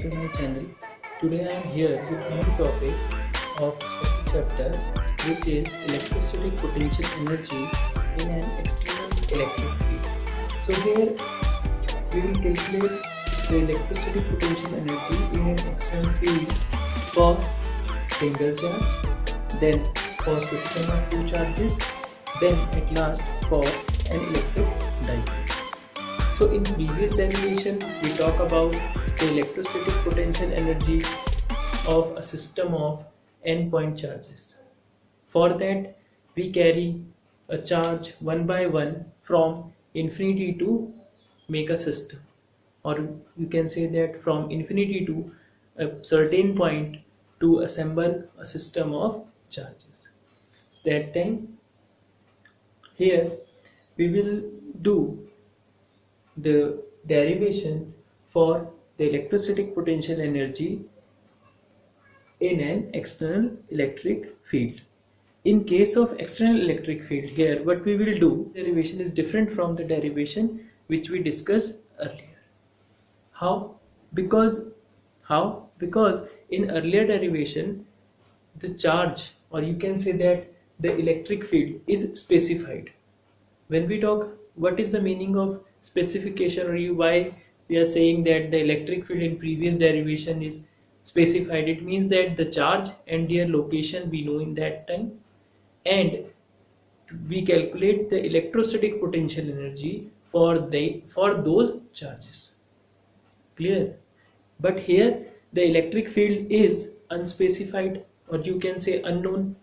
to my channel. Today I am here with new topic of second chapter, which is electrostatic potential energy in an external electric field. So here we will calculate the electrostatic potential energy in an external field for single charge, then for system of two charges, then at last for an electric dipole. So in previous derivation we talk about the electrostatic potential energy of a system of n point charges. For that we carry a charge one by one from infinity to make a system, or you can say that from infinity to a certain point to assemble a system of charges. So that time here we will do the derivation for the electrostatic potential energy in an external electric field. In case of external electric field, here what we will do, derivation is different from the derivation which we discussed earlier. How? Because in earlier derivation the charge, or you can say that the electric field is specified. When we talk, what is the meaning of specification, or why we are saying that the electric field in previous derivation is specified? It means that the charge and their location we know in that time, and we calculate the electrostatic potential energy for those charges. Clear? But here the electric field is unspecified, or you can say unknown.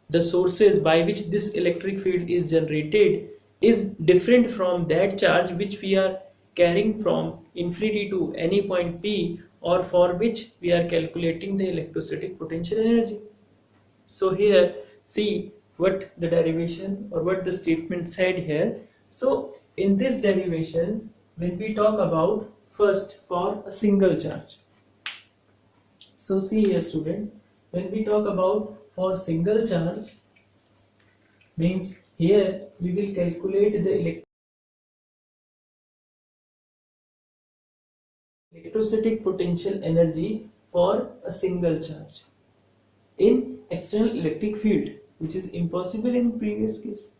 The sources by which this electric field is generated is different from that charge which we are carrying from infinity to any point P, or for which we are calculating the electrostatic potential energy. So here see what the derivation or what the statement said here. So in this derivation, when we talk about first for a single charge, so see here student, when we talk about for single charge, means here we will calculate the electrostatic potential energy for a single charge in external electric field, which is impossible in previous case,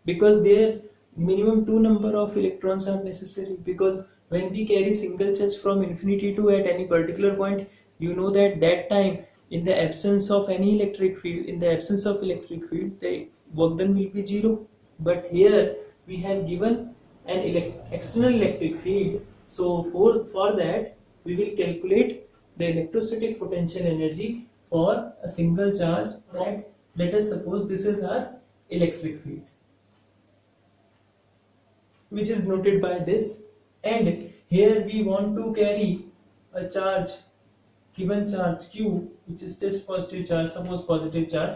because there minimum two number of electrons are necessary. Because when we carry single charge from infinity to at any particular point, you know that time, in the absence of any electric field, the work done will be zero. But here we have given an external electric field, so for that we will calculate the electrostatic potential energy for a single charge. Right? Let us suppose this is our electric field, which is noted by this, and here we want to carry a charge, given charge q, which is test positive charge, suppose positive charge,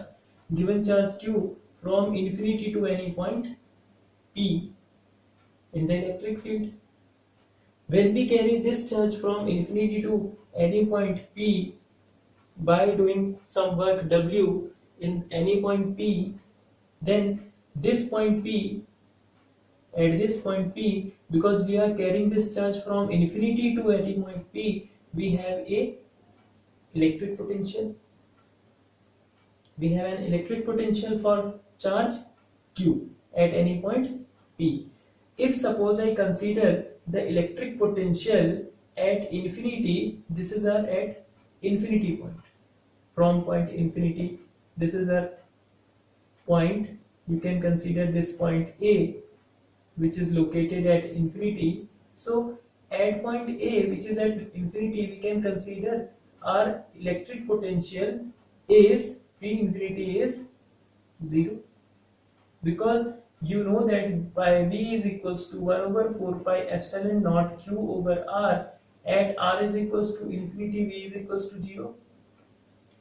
given charge q from infinity to any point P in the electric field. When we carry this charge from infinity to any point P by doing some work W in any point P, then this point P, at this point P, because we are carrying this charge from infinity to any point P, we have a electric potential. We have an electric potential for charge Q at any point P. If suppose I consider the electric potential at infinity, this is our at infinity point. From point infinity, this is our point. You can consider this point A, which is located at infinity. So at point A, which is at infinity, we can consider our electric potential is P infinity is 0, because you know that by V is equals to 1 over 4 pi epsilon naught Q over R, at R is equals to infinity, V is equals to 0.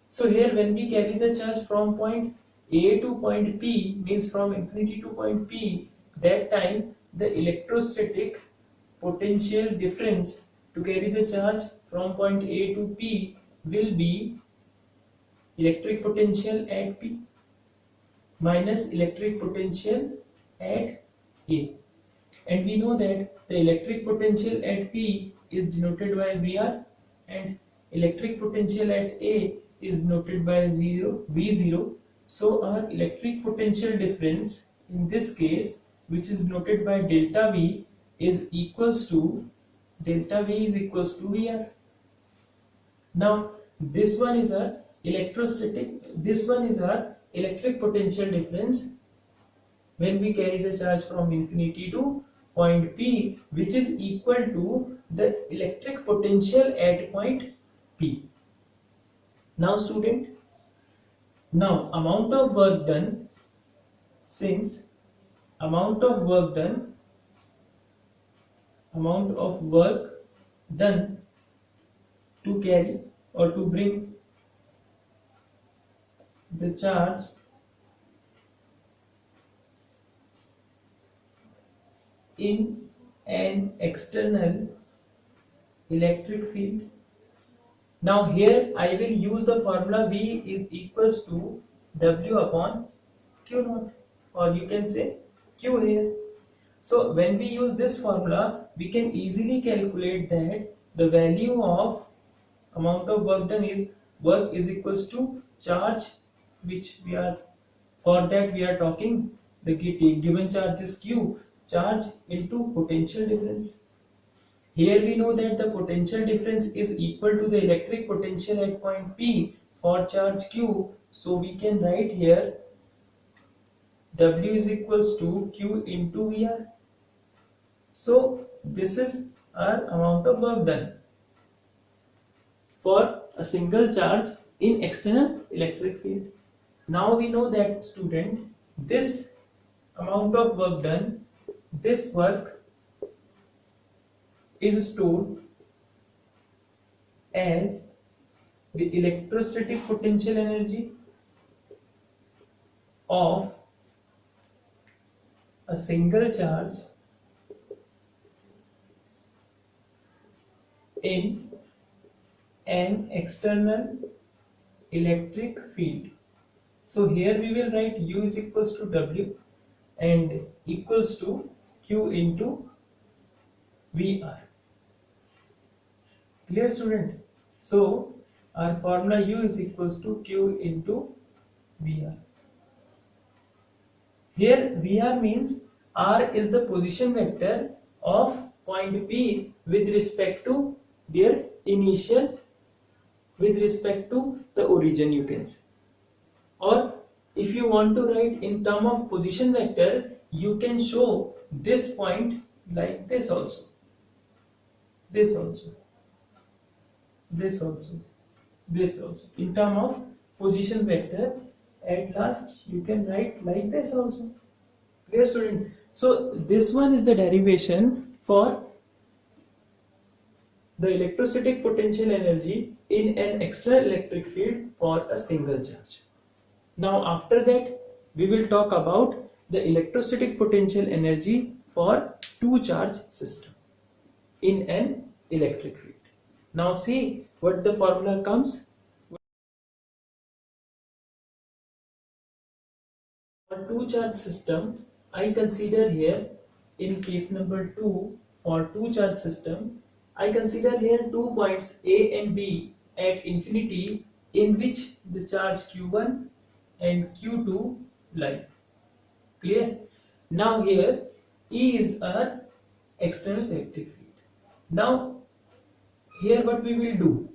So here when we carry the charge from point A to point P, means from infinity to point P, that time the electrostatic potential difference to carry the charge from point A to P will be electric potential at P minus electric potential at A. And we know that the electric potential at P is denoted by VR, and electric potential at A is noted by 0 V0. So our electric potential difference in this case, which is noted by delta V, is equals to VR. Now this one is our electric potential difference when we carry the charge from infinity to point P, which is equal to the electric potential at point P. Now student, now amount of work done, since amount of work done to carry or to bring the charge in an external electric field. Now here I will use the formula V is equals to W upon Q naught, or you can say Q here. So when we use this formula, we can easily calculate that the value of amount of work done is work is equals to charge, which we are, for that we are talking the given charge is Q, charge into potential difference. Here we know that the potential difference is equal to the electric potential at point P for charge Q. So we can write here W is equals to Q into VR. So this is our amount of work done for a single charge in external electric field. Now we know that student, this amount of work done, this work is stored as the electrostatic potential energy of a single charge in an external electric field. So here we will write U is equals to W and equals to Q into VR. Clear student? So our formula U is equals to Q into VR. Here VR means R is the position vector of point P with respect to their initial, with respect to the origin, you can say. Or if you want to write in term of position vector, you can show this point like this also, this also, this also, this also. In term of position vector, at last you can write like this also. Clear student? So this one is the derivation for the electrostatic potential energy in an external electric field for a single charge. Now after that we will talk about the electrostatic potential energy for two charge system in an electric field. Now see what the formula comes. For two charge system, I consider here in case number 2 for two charge system, I consider here 2 points A and B at infinity in which the charge Q1 and Q2 lie. Clear? Now here E is our external electric field. Now here what we will do?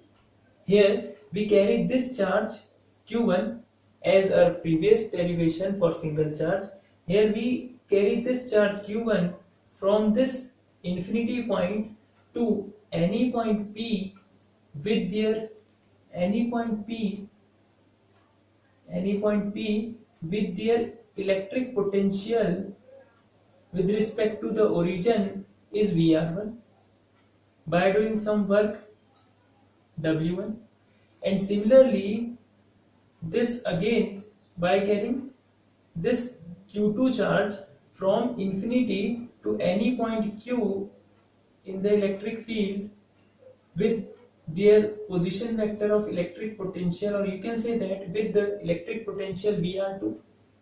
Here we carry this charge Q1 as our previous derivation for single charge. Here we carry this charge Q1 from this infinity point to any point P with their with their electric potential with respect to the origin is VR1 by doing some work W1, and similarly this again by carrying this Q2 charge from infinity to any point Q in the electric field with their position vector of electric potential, or you can say that with the electric potential VR2,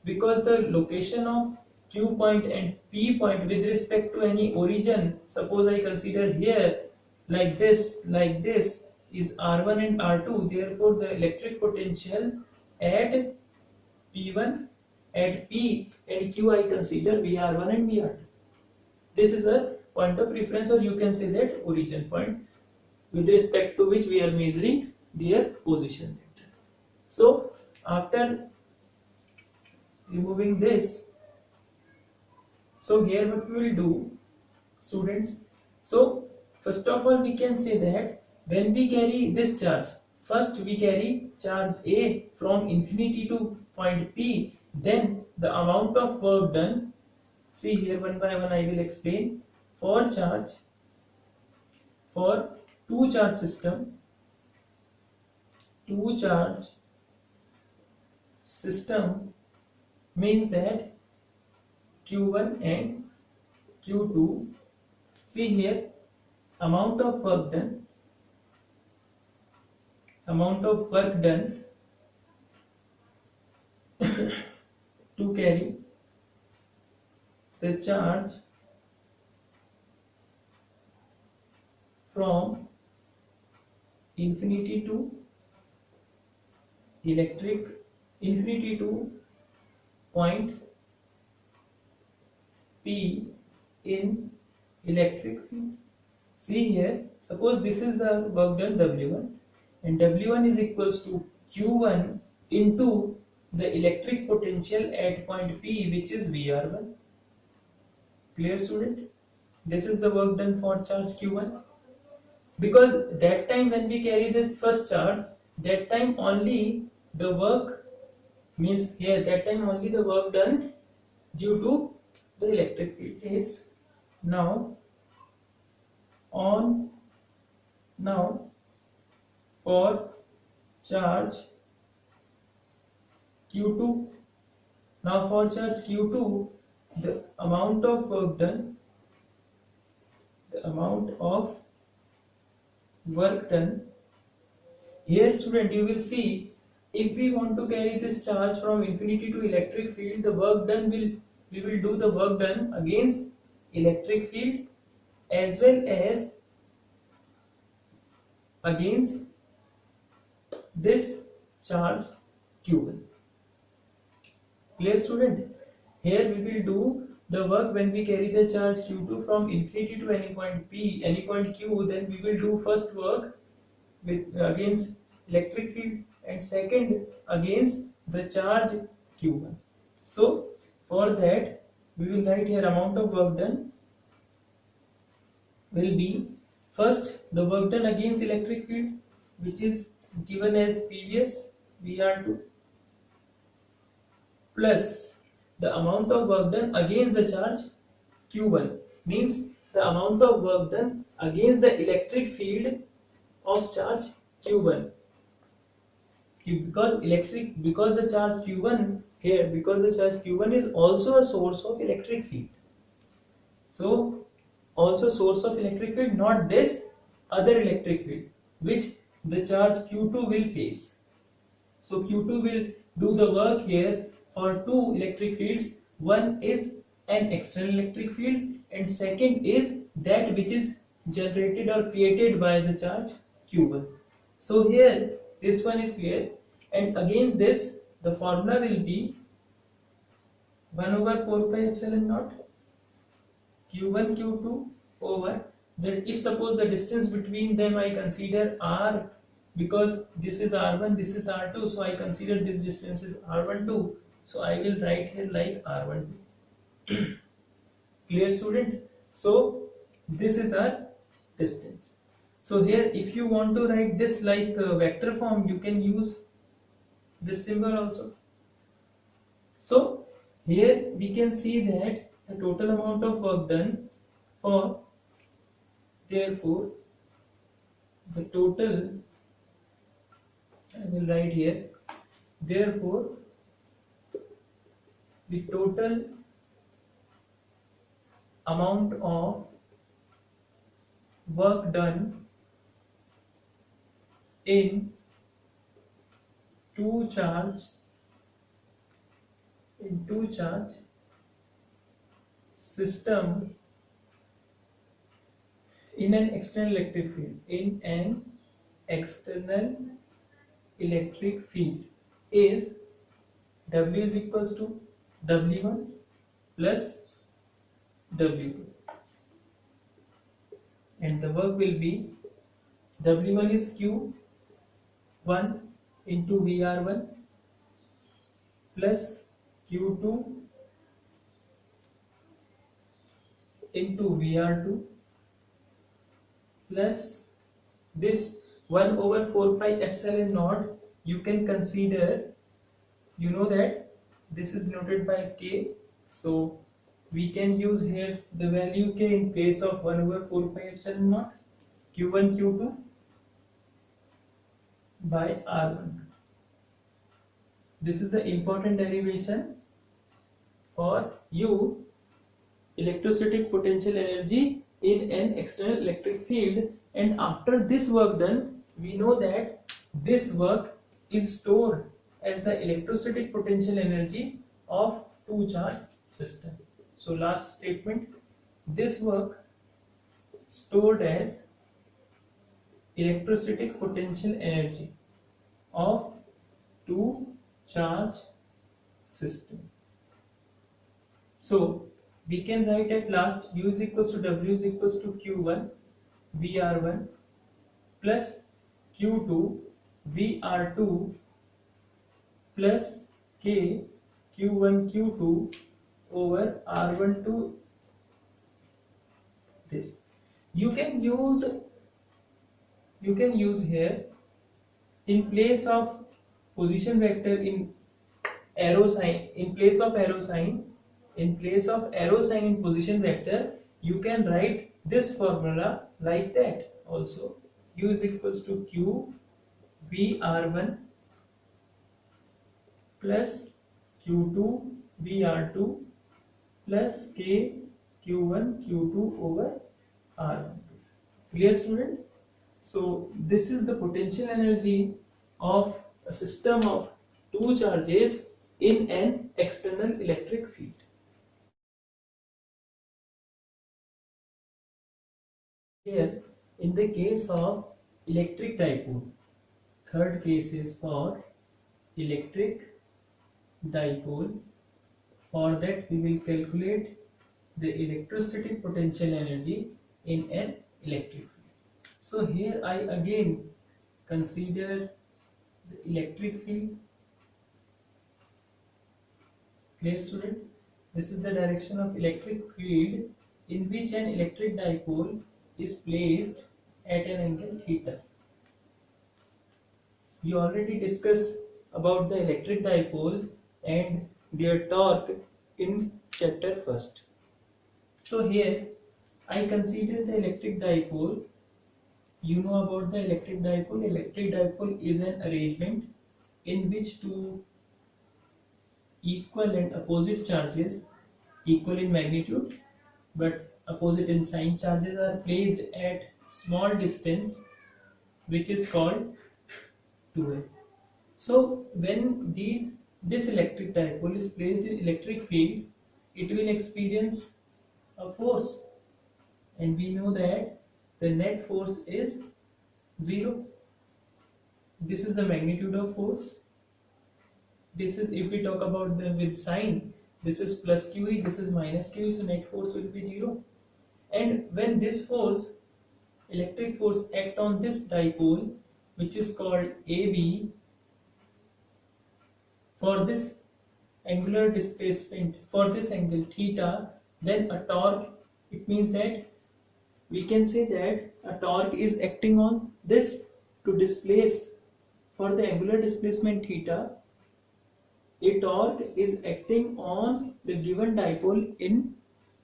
because the location of Q point and P point with respect to any origin, suppose I consider here like this, is R1 and R2. Therefore, the electric potential at P1, at P and Q I consider VR1 and VR2. This is a point of reference, or you can say that origin point, with respect to which we are measuring their position vector. So after removing this, so here what we will do, students, so first of all we can say that when we carry this charge, first we carry charge A from infinity to point P, then the amount of work done, see here one by one I will explain. For charge, for two charge system, two charge system means that Q1 and Q2, see here amount of work done, amount of work done to carry the charge from infinity to infinity to point P in electric field. See here, suppose this is the work done W1, and W1 is equals to Q1 into the electric potential at point P, which is VR1. Clear, student? This is the work done for charge Q1. Because that time when we carry this first charge, that time only the work, means here that time only the work done due to the electric field is now on. Now for charge Q2, now for charge Q2, the amount of work done, the amount of work done here, student, you will see, if we want to carry this charge from infinity to electric field, the work done we will do the work done against electric field as well as against this charge Q1. Clear, student? Here we will do the work when we carry the charge Q2 from infinity to any point P, any point Q, then we will do first work with against electric field and second against the charge Q1. So for that we will write here amount of work done will be first the work done against electric field, which is given as previous VR2, plus the amount of work done against the charge Q1, means the amount of work done against the electric field of charge Q1. Because the charge Q1 here, because the charge Q1 is also a source of electric field. So also source of electric field, not this other electric field which the charge Q2 will face. So Q2 will do the work here for two electric fields. One is an external electric field and second is that which is generated or created by the charge Q1. So here this one is clear, and against this the formula will be 1 over 4 pi epsilon naught Q1 Q2 over that. If suppose the distance between them I consider R, because this is R1, this is R2, so I consider this distance is R12, so I will write here like R12. Clear, student? So this is our distance. So here if you want to write this like vector form, you can use this symbol also. So here we can see that the total amount of work done for, therefore the total, I will write here, therefore the total amount of work done in two charge system in an external electric field, in an external electric field is W is equals to W1 plus W2, and the work will be W1 is Q1 into VR1 plus Q2 into VR2 plus this 1 over 4 pi epsilon naught. You can consider, you know that this is denoted by K, so we can use here the value K in place of 1 over 4 pi epsilon naught Q1 Q2 by R1. This is the important derivation for U, electrostatic potential energy in an external electric field. And after this work done, we know that this work is stored as the electrostatic potential energy of two charge system. So last statement, this work stored as electrostatic potential energy of two charge system. So we can write at last U is equals to W is equals to Q1 VR1 plus Q2 VR2 plus K Q1 Q2 over R1 to this. You can use here in place of position vector in arrow sign, in place of arrow sign in position vector, you can write this formula like that also. U is equals to Q VR1 plus Q2 VR2 plus K Q1 Q2 over R1. Clear, student? So this is the potential energy of a system of two charges in an external electric field. Here, in the case of electric dipole, third case is for electric dipole. For that, we will calculate the electrostatic potential energy in an electric field. So here I again consider the electric field. Clear, student? This is the direction of electric field in which an electric dipole is placed at an angle theta. We already discussed about the electric dipole and their torque in chapter first. So here I consider the electric dipole. You know about the electric dipole. Electric dipole is an arrangement in which two equal and opposite charges, equal in magnitude but opposite in sign, charges are placed at small distance, which is called 2L. So when this electric dipole is placed in electric field, it will experience a force, and we know that the net force is 0. This is the magnitude of force. This is, if we talk about the with sign, this is plus QE, this is minus QE, so net force will be 0. And when this force, electric force, act on this dipole, which is called AB, for this angular displacement, for this angle theta, then a torque, it means that we can say that a torque is acting on this to displace. For the angular displacement theta, a torque is acting on the given dipole in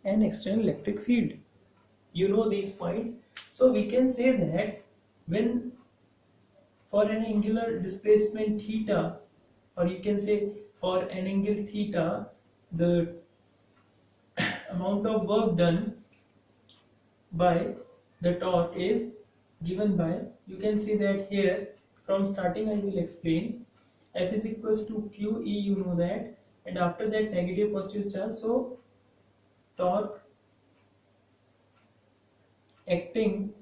an external electric field. You know these points. So we can say that when for an angular displacement theta, or you can say for an angle theta, the amount of work done by the torque is given by, you can see that here from starting I will explain, F is equals to QE, you know that, and after that negative positive charge, so torque acting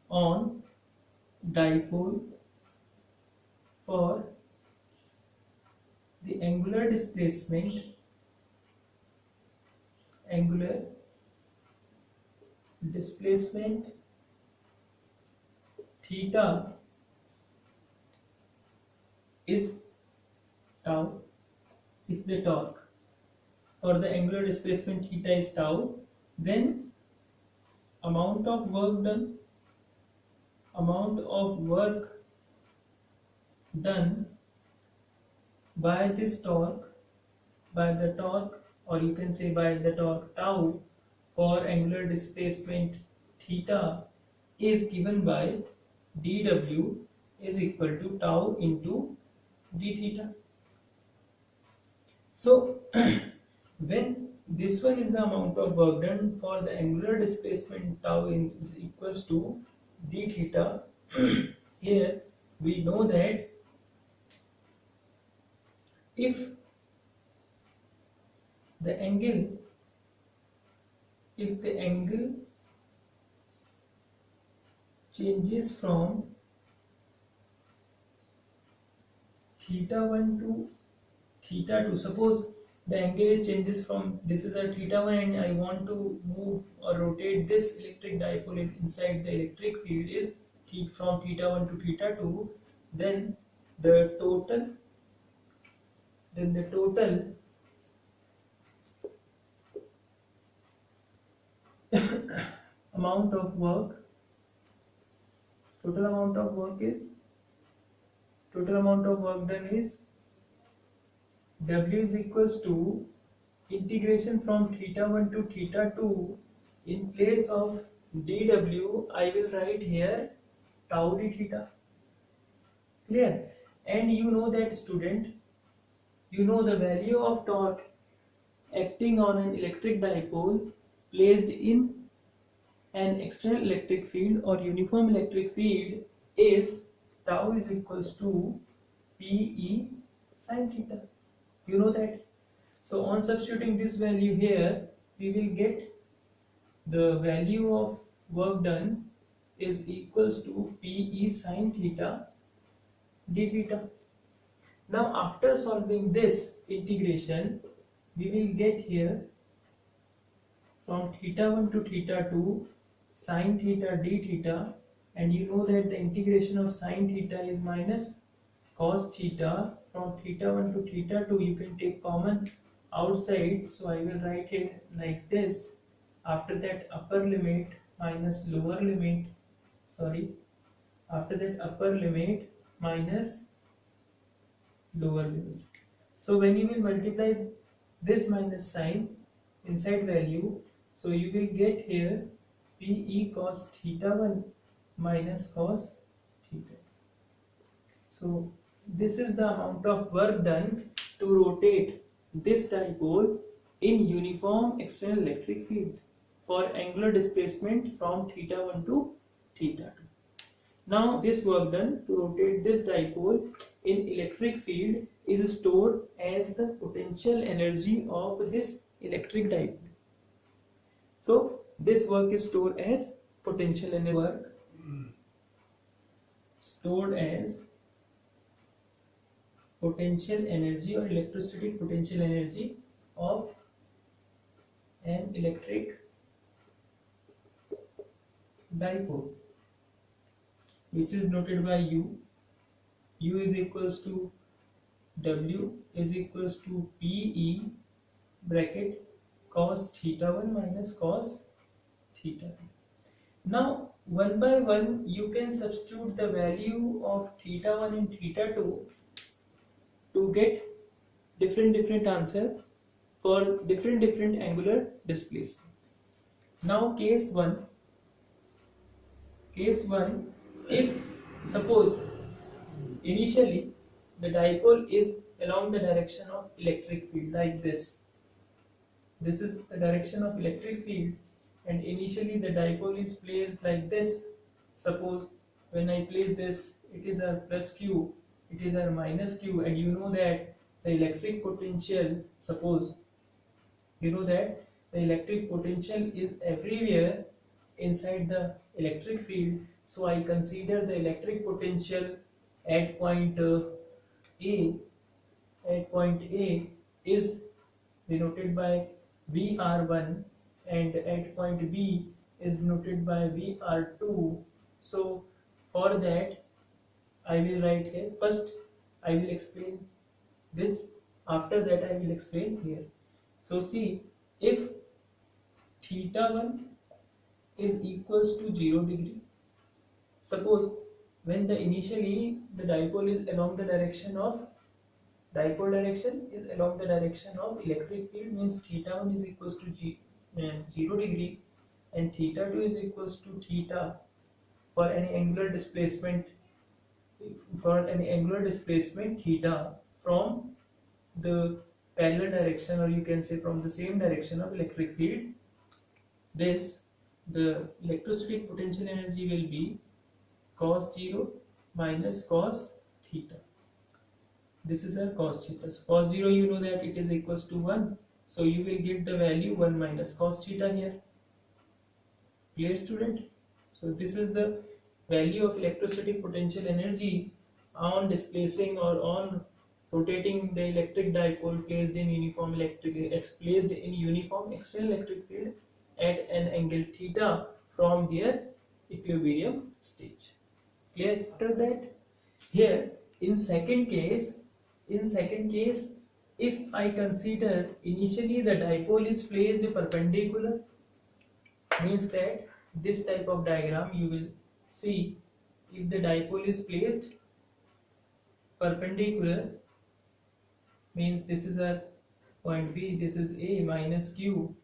on dipole for the angular displacement theta is tau. If the torque for the angular displacement theta is tau, then amount of work done by this torque, by the torque, or you can say by the torque tau for angular displacement theta is given by dw is equal to tau into d theta. So when this one is the amount of work done for the angular displacement tau is equals to d theta, here we know that if the angle changes from theta 1 to theta 2, suppose the angle changes from, this is a theta 1 and I want to move or rotate this electric dipole inside the electric field is from theta 1 to theta 2, then the total amount of work done is W is equals to integration from theta 1 to theta 2. In place of dw I will write here tau d theta. Clear? And you know that, student, you know the value of torque acting on an electric dipole placed in an external electric field or uniform electric field is tau is equals to Pe sin theta. You know that. So on substituting this value here, we will get the value of work done is equals to Pe sin theta d theta. Now after solving this integration, we will get here from theta 1 to theta 2 sin theta d theta, and you know that the integration of sin theta is minus cos theta. From theta 1 to theta 2 you can take common outside, so I will write it like this. After that upper limit minus lower limit, after that upper limit minus lower limit. So when you will multiply this minus sign inside value, so you will get here Pe cos theta 1 minus cos theta. So this is the amount of work done to rotate this dipole in uniform external electric field for angular displacement from theta 1 to theta 2. Now this work done to rotate this dipole in electric field is stored as the potential energy of this electric dipole. So this work is stored as potential energy, work stored as potential energy or electrostatic potential energy of an electric dipole, which is noted by U. U is equals to W is equals to Pe bracket cos theta 1 minus cos theta 2. Now one by one you can substitute the value of theta 1 and theta 2 to get different answer for different angular displacement. Now case 1, if suppose initially the dipole is along the direction of electric field like this is the direction of electric field, and initially the dipole is placed like this. Suppose when I place this, it is a plus q, it is a minus q, and you know that the electric potential, suppose you know that the electric potential is everywhere inside the electric field. So I consider the electric potential at point A is denoted by VR1, and at point B is denoted by VR2. So for that I will write here. First I will explain this, after that I will explain here. So see, if theta 1 is equals to 0 degree, suppose when the initially the dipole is along the direction of dipole direction is along the direction of electric field, means theta 1 is equals to 0 degree, and theta 2 is equals to theta for any angular displacement theta from the parallel direction, or you can say from the same direction of electric field. This the electrostatic potential energy will be cos 0 minus cos theta. This is a cos theta. So cos 0, you know that it is equals to 1. So you will get the value 1 minus cos theta here. Clear, student? So this is the value of electrostatic potential energy on displacing or on rotating the electric dipole placed in uniform external electric field at an angle theta from their equilibrium stage. Clear? After that, here in second case, if I consider initially the dipole is placed perpendicular, means that this type of diagram you will see, if the dipole is placed perpendicular, means this is a point B, this is A minus Q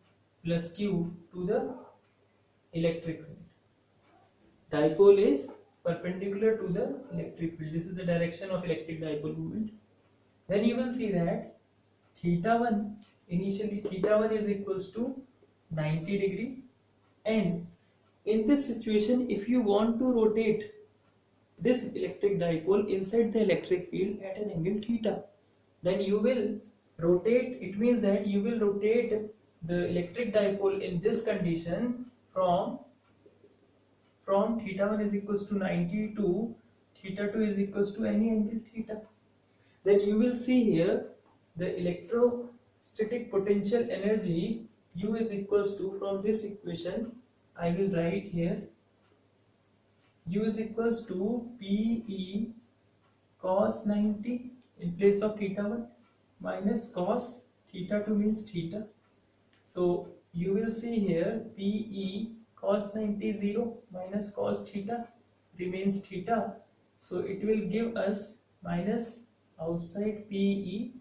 plus Q to the electric field. Dipole is perpendicular to the electric field. This is the direction of electric dipole movement. Then you will see that theta 1, initially theta 1 is equals to 90 degree, and in this situation if you want to rotate this electric dipole inside the electric field at an angle theta, then you will rotate, it means that you will rotate the electric dipole in this condition from theta 1 is equals to 90 to theta 2 is equals to any angle theta. Then you will see here the electrostatic potential energy U is equals to, from this equation I will write here, U is equals to PE cos 90 in place of theta 1 minus cos theta 2 means theta. So you will see here PE cos 90 0 minus cos theta remains theta. So it will give us minus outside PE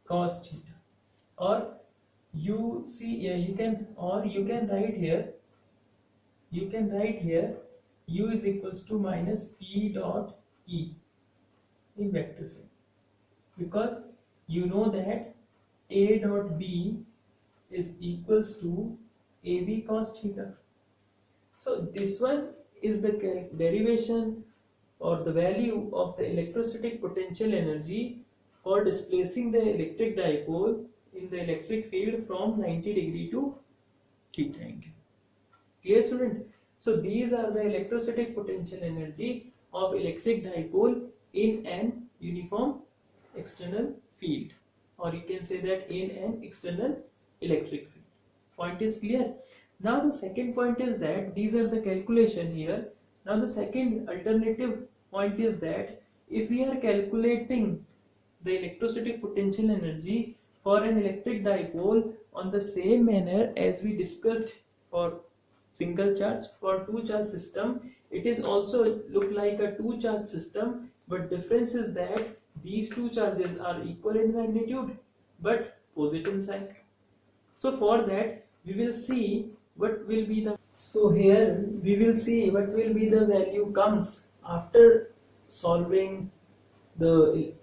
cos theta, or you see here you can write here U is equals to minus P dot E in vector sense, because you know that A dot B is equals to AB cos theta. So this one is the derivation or the value of the electrostatic potential energy for displacing the electric dipole in the electric field from 90 degree to theta angle. Clear, student? So these are the electrostatic potential energy of electric dipole in an uniform external field, or you can say that in an external electric field. Point is clear? Now the second point is that these are the calculation here. Now the second alternative point is that if we are calculating the electrostatic potential energy for an electric dipole on the same manner as we discussed for single charge, for two charge system, it is also look like a two charge system, but difference is that these two charges are equal in magnitude but opposite in sign. So for that we will see what will be the, so here we will see what will be the value comes after solving the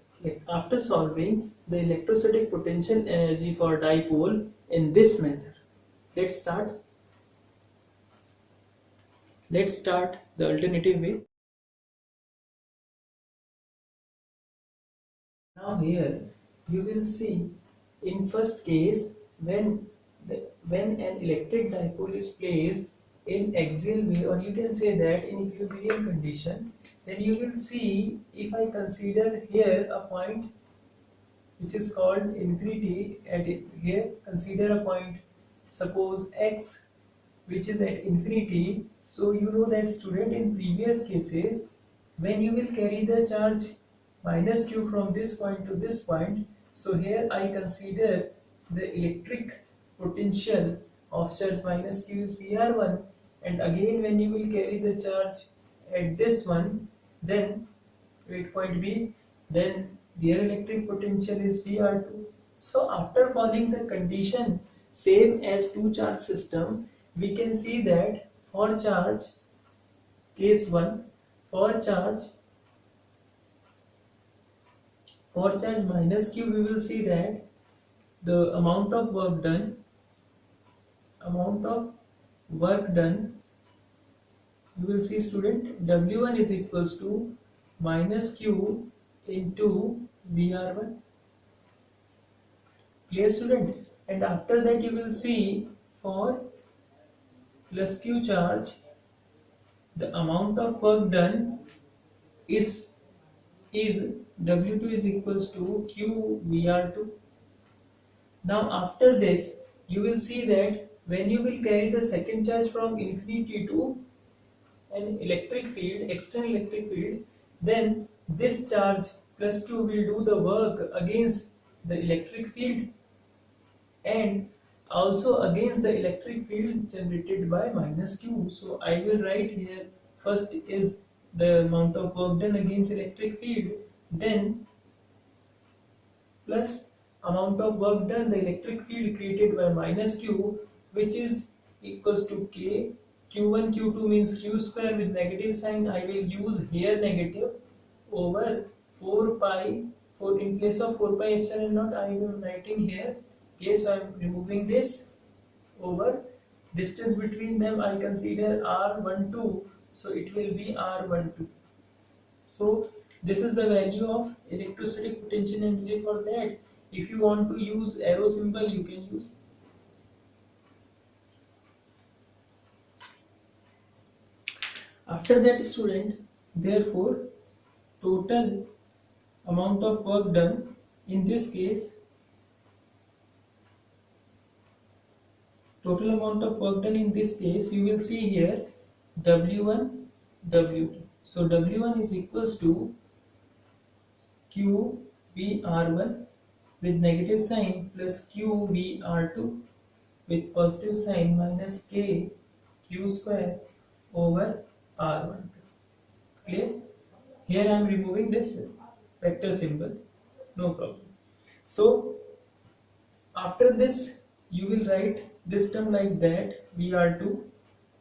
electrostatic potential energy for dipole in this manner. Let's start the alternative way. Now here you will see in first case when an electric dipole is placed in axial way, or you can say that in equilibrium condition, then you will see, if I consider here a point which is called infinity at it, here consider a point, suppose x, which is at infinity. So you know that, student, in previous cases, when you will carry the charge minus q from this point to this point, so here I consider the electric potential of charge minus q is Vr1, and again when you will carry the charge at this one, then at point B, then their electric potential is Vr2. So after following the condition same as two charge system, we can see that for charge case 1, for charge minus q, we will see that the amount of work done, you will see, student, W1 is equals to minus q into Vr1. Clear, student? And after that you will see for plus q charge, the amount of work done is W2 is equals to q Vr2. Now after this you will see that when you will carry the second charge from infinity to an electric field, external electric field, then this charge plus q will do the work against the electric field and also against the electric field generated by minus q. So I will write here, first is the amount of work done against electric field, then plus amount of work done, the electric field created by minus q, which is equals to k. Q1 Q2 means q square with negative sign, I will use here negative, over 4 pi, for in place of 4 pi epsilon naught I am writing here k, so I am removing this, over distance between them I consider r12, so it will be r12. So this is the value of electrostatic potential energy for that. If you want to use arrow symbol, you can use. After that, student, therefore total amount of work done in this case, you will see here W1 W2. So W1 is equals to q Vr1 with negative sign plus q Vr2 with positive sign minus k q square over r12. Clear? Here I am removing this vector symbol, no problem. So after this you will write this term like that, Vr2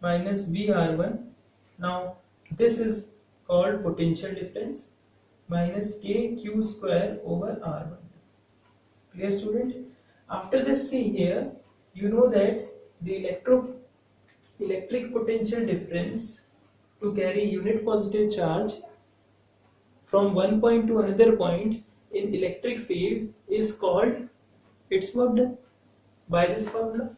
minus Vr1. Now this is called potential difference, minus k q square over r1. Clear, student? After this, see here, you know that the electric potential difference to carry unit positive charge from one point to another point in electric field is called its work done by this formula.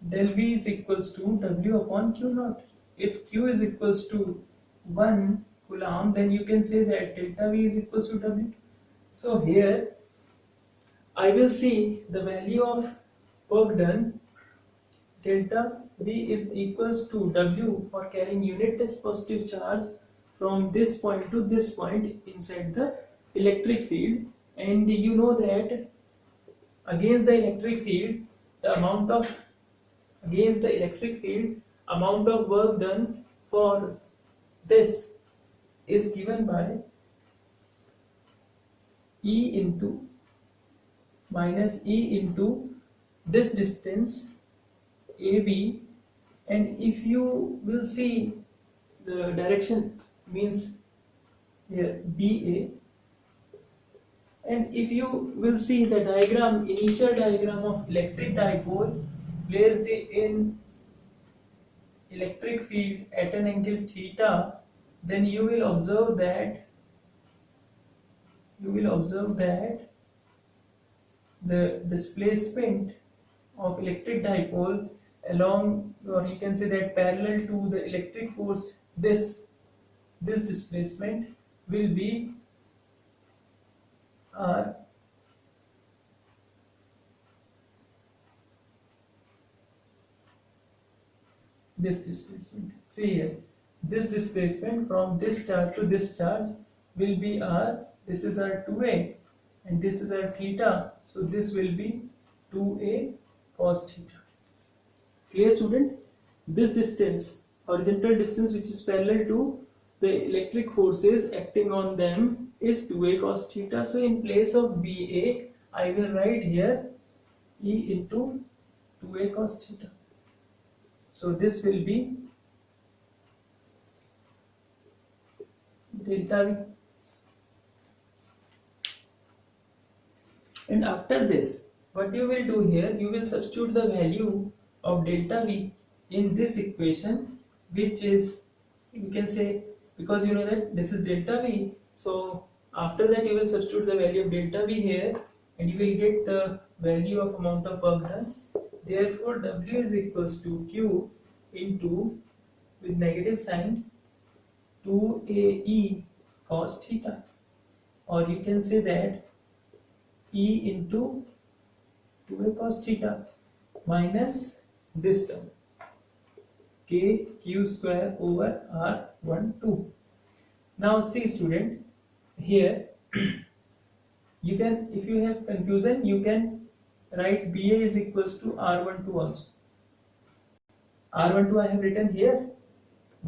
Del V is equals to W upon Q naught. If Q is equals to 1 Coulomb, then you can say that delta V is equals to W. So here I will see the value of work done, delta V is equals to W for carrying unit test positive charge from this point to this point inside the electric field, and you know that against the electric field amount of work done for this is given by E into minus E into this distance AB, and if you will see the direction means here BA, and if you will see the diagram, initial diagram of electric dipole placed in electric field at an angle theta, then you will observe that the displacement of electric dipole along or you can say that parallel to the electric force, this displacement will be r this displacement. See here, this displacement from this charge to this charge will be r. This is our 2a and this is our theta. So this will be 2a cos theta. Clear, student? This distance, horizontal distance which is parallel to the electric forces acting on them is 2a cos theta. So in place of BA, I will write here E into 2a cos theta. So this will be delta V. And after this, what you will do here, you will substitute the value of delta V in this equation, which is, you can say, because you know that this is delta V, so after that you will substitute the value of delta V here and you will get the value of amount of work done. Therefore W is equals to Q into, with negative sign, 2AE cos theta, or you can say that E into 2a cos theta minus this term k q square over r12. Now see, student, here you can, if you have confusion, you can write BA is equals to r12 also. R12 I have written here,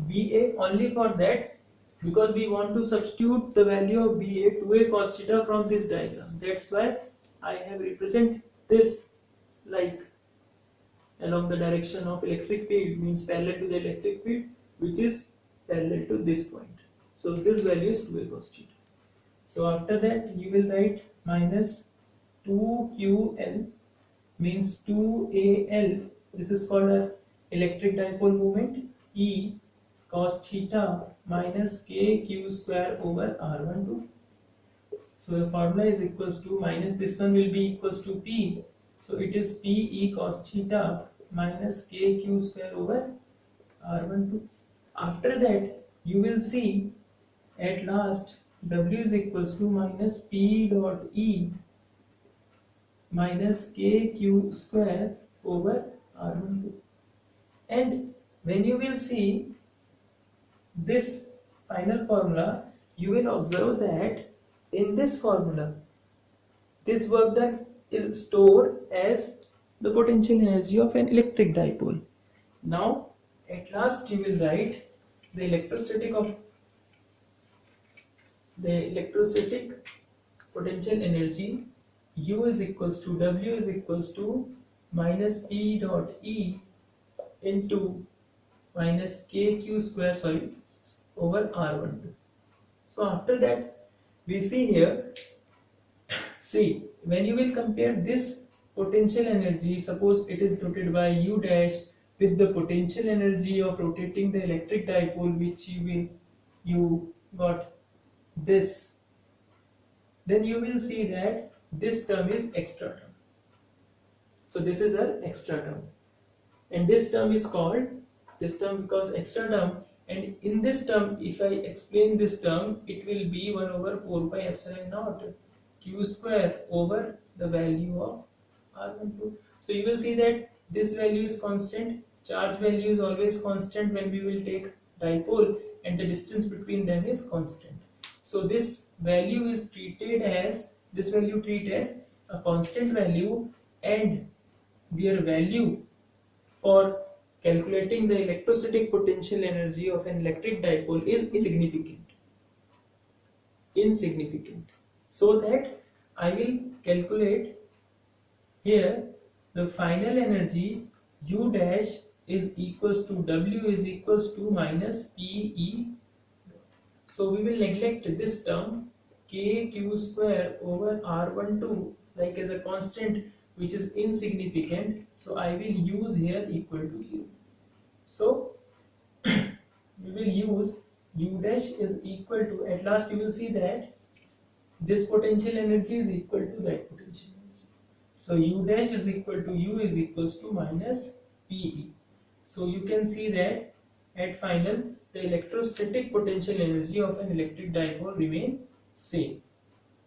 BA only for that, because we want to substitute the value of BA 2a cos theta from this diagram. That's why I have represent this like along the direction of electric field, means parallel to the electric field, which is parallel to this point. So this value is 2a cos theta. So after that you will write minus 2ql, means 2al, this is called a electric dipole moment, E cos theta minus kq square over r12. So the formula is equals to, minus this one will be equals to P, so it is Pe cos theta minus kq square over r12. After that you will see at last W is equals to minus P dot E minus kq square over r12. And when you will see this final formula, you will observe that in this formula, this work done is stored as the potential energy of an electric dipole. Now, at last you will write the electrostatic potential energy, U is equals to, W is equals to minus P dot E into minus kq square, over r12. So after that we see here, see, when you will compare this potential energy, suppose it is denoted by U dash, with the potential energy of rotating the electric dipole, which you got this, then you will see that this term is extra term. So this is an extra term, and this term is called this term because extra term. And in this term, if I explain this term, it will be 1 over 4 pi epsilon naught q square over the value of r12. So you will see that this value is constant, charge value is always constant when we will take dipole, and the distance between them is constant. So this value is treated as, a constant value, and their value for calculating the electrostatic potential energy of an electric dipole is insignificant. So that I will calculate here the final energy U dash is equals to, W is equals to minus PE. So we will neglect this term kq square over r12 like as a constant which is insignificant. So I will use here equal to 0. So we will use U dash is equal to, at last you will see that this potential energy is equal to that potential energy. So U dash is equal to, U is equals to minus PE. So you can see that at final the electrostatic potential energy of an electric dipole remain same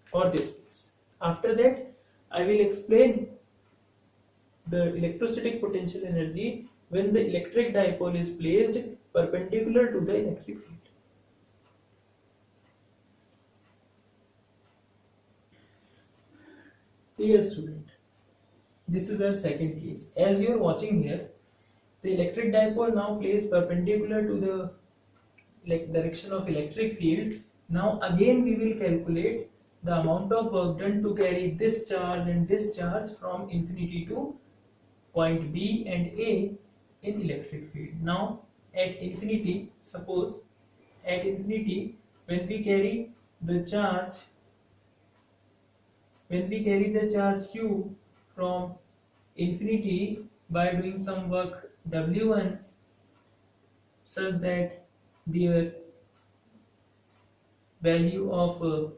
for this case. After that, I will explain the electrostatic potential energy when the electric dipole is placed perpendicular to the electric field. Dear student, this is our second case. As you are watching here, the electric dipole now placed perpendicular to the direction of electric field. Now again we will calculate the amount of work done to carry this charge and this charge from infinity to point B and A in electric field. Now at infinity, suppose at infinity when we carry the charge Q from infinity by doing some work W1 such that the value of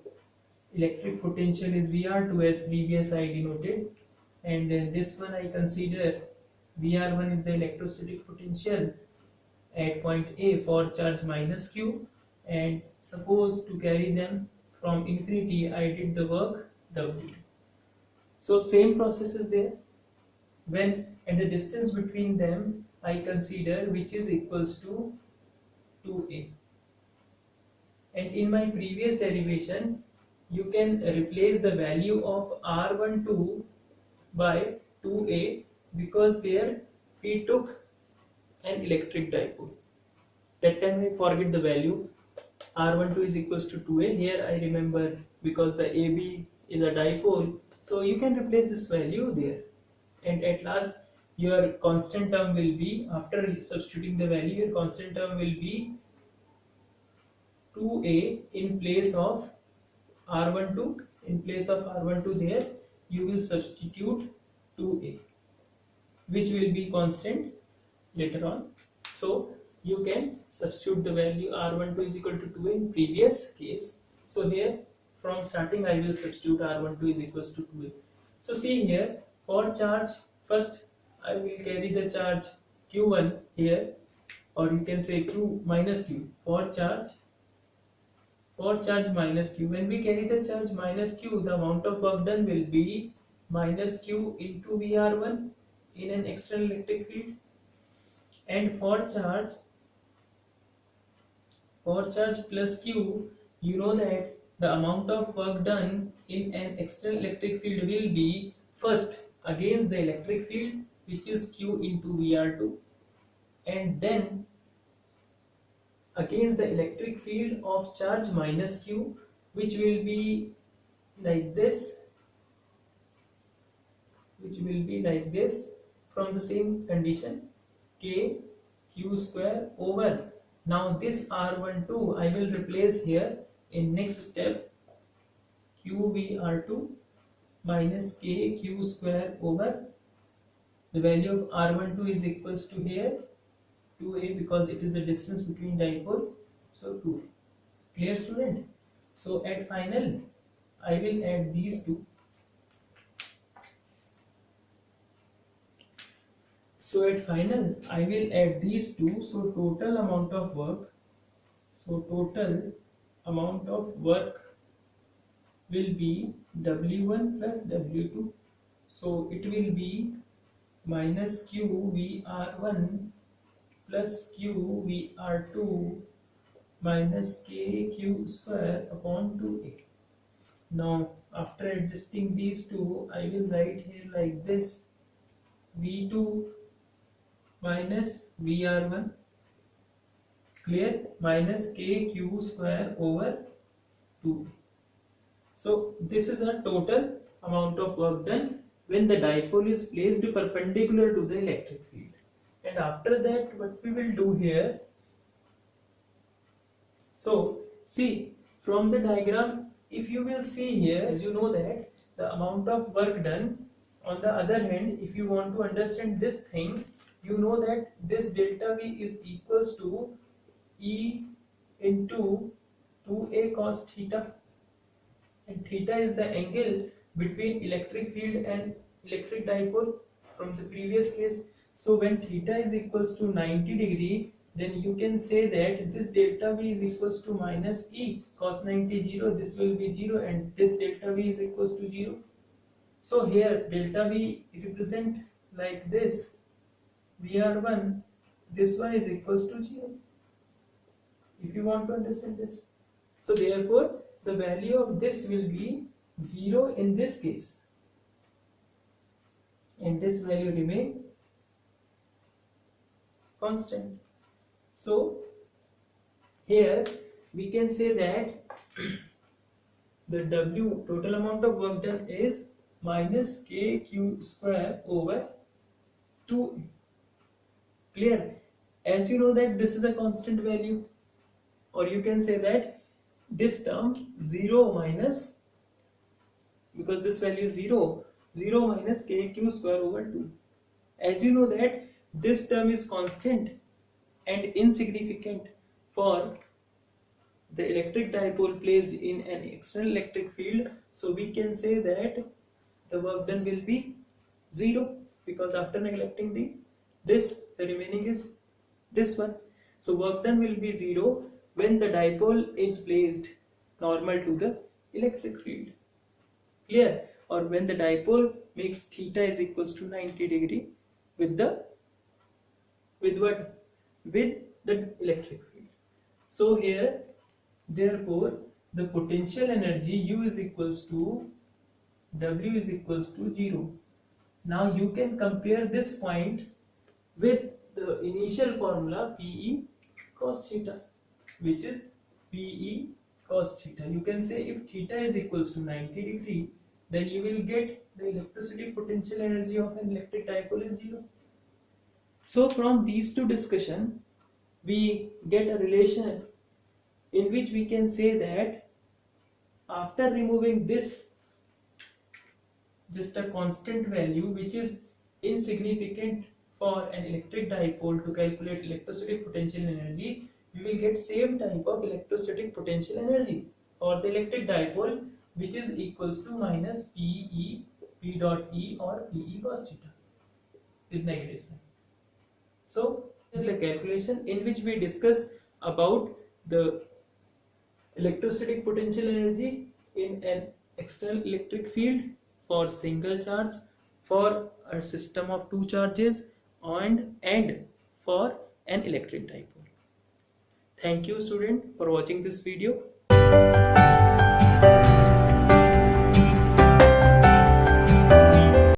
electric potential is VR2 as previous I denoted, and this one I consider VR1 is the electrostatic potential at point A for charge minus Q, and suppose to carry them from infinity I did the work W. So same process is there when and the distance between them I consider which is equals to 2A. And in my previous derivation, you can replace the value of R12 by 2A because there we took an electric dipole. That time I forget the value. R12 is equals to 2A. Here I remember because the AB is a dipole. So you can replace this value there. And at last your constant term will be, after substituting the value, your constant term will be 2A in place of R12. In place of R12 there you will substitute 2A, which will be constant later on. So you can substitute the value R12 is equal to 2A in previous case. So here from starting I will substitute R12 is equals to 2A. So see here, for charge, first I will carry the charge Q1 here, or you can say Q minus Q for charge minus Q. When we carry the charge minus Q, the amount of work done will be minus Q into VR1 in an external electric field. And for charge plus Q, you know that the amount of work done in an external electric field will be first against the electric field, which is Q into VR2, and then against the electric field of charge minus Q, which will be like this, from the same condition K Q square over. Now this R12 I will replace here in next step QVR2 minus K Q square over the value of R12 is equals to here 2A because it is the distance between dipole, so 2. Clear student? So at final I will add these two. So at final I will add these two. So total amount of work will be W1 plus W2. So it will be minus Q VR1 plus Q VR2 minus K Q square upon 2A. Now after adjusting these two, I will write here like this: V2 minus VR1, clear, minus KQ square over 2. So this is a total amount of work done when the dipole is placed perpendicular to the electric field. And after that, what we will do here, so see from the diagram, if you will see here, as you know that the amount of work done, on the other hand, if you want to understand this thing, you know that this delta V is equals to E into 2A cos theta, and theta is the angle between electric field and electric dipole from the previous case. So when theta is equals to 90 degree, then you can say that this delta V is equals to minus E cos 90 0, this will be 0, and this delta V is equals to 0. So here delta V represent like this, VR1, this one is equals to 0, if you want to understand this. So therefore the value of this will be 0 in this case, and this value remain constant. So here we can say that the W, total amount of work done, is minus kq square over 2. Clear? As you know that this is a constant value, or you can say that this term 0 minus, because this value is 0, 0 minus kq square over 2. As you know that this term is constant and insignificant for the electric dipole placed in an external electric field, so we can say that the work done will be 0, because after neglecting the remaining is this one. So work done will be 0 when the dipole is placed normal to the electric field. Clear? Or when the dipole makes theta is equals to 90 degree with what? With the electric field. So here, therefore, the potential energy U is equals to W is equals to 0. Now you can compare this point with the initial formula PE cos theta, which is PE cos theta. You can say if theta is equals to 90 degree, then you will get the electricity potential energy of an electric dipole is 0. So from these two discussion, we get a relation in which we can say that after removing this, just a constant value which is insignificant for an electric dipole to calculate electrostatic potential energy, we will get same type of electrostatic potential energy for the electric dipole, which is equals to minus P dot E or PE cos theta with negative sign. So the calculation in which we discuss about the electrostatic potential energy in an external electric field for single charge, for a system of two charges, and for an electric dipole. Thank you student for watching this video.